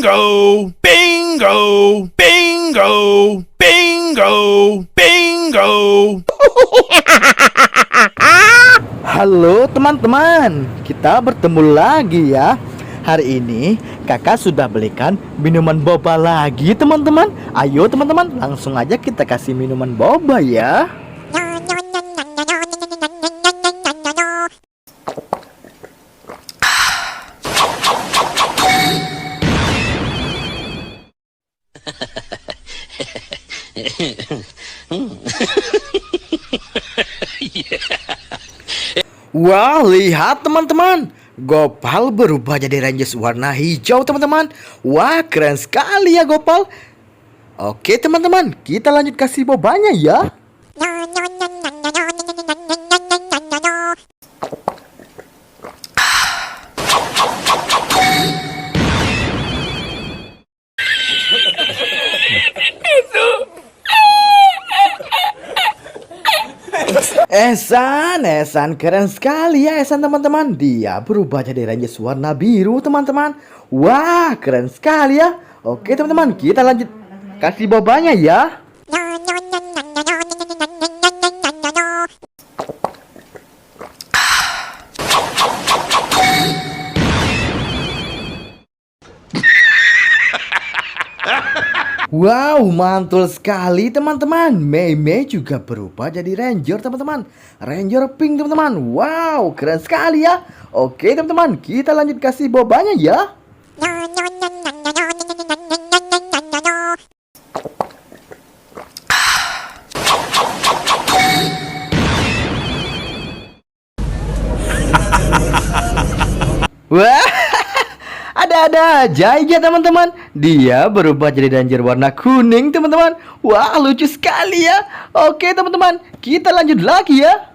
Bingo! Bingo! Bingo! Bingo! Bingo! Halo teman-teman, kita bertemu lagi ya. Hari ini kakak sudah belikan minuman boba lagi teman-teman. Ayo teman-teman, langsung aja kita kasih minuman boba ya. Wah, lihat teman-teman, Gopal berubah jadi Rangers warna hijau teman-teman. Wah, keren sekali ya Gopal. Oke teman-teman, kita lanjut kasih bobanya ya. Esan keren sekali ya Esan teman-teman. Dia berubah jadi Rangers warna biru teman-teman. Wah, keren sekali ya. Oke teman-teman, kita lanjut kasih bobanya ya. Wow, mantul sekali teman-teman. Mei juga berubah jadi Ranger teman-teman. Ranger pink teman-teman. Wow, keren sekali ya. Oke teman-teman, kita lanjut kasih bobanya ya. Wah, ada-ada aja ya teman-teman. Dia berubah jadi Ranger warna kuning teman-teman. Wah, lucu sekali ya. Oke teman-teman, kita lanjut lagi ya.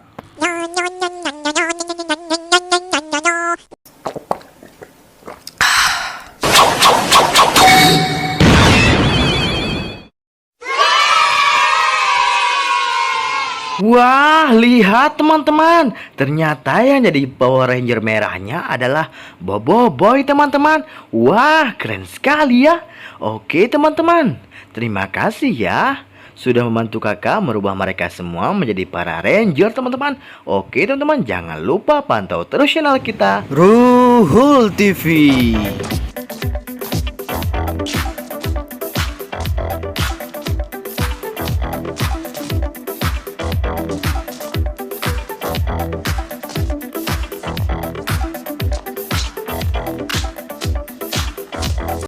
Wah, lihat teman-teman. Ternyata yang jadi Power Ranger merahnya adalah Boboiboy teman-teman. Wah, keren sekali ya. Oke teman-teman, terima kasih ya sudah membantu kakak merubah mereka semua menjadi para Ranger teman-teman. Oke teman-teman, jangan lupa pantau terus channel kita Ruhul TV.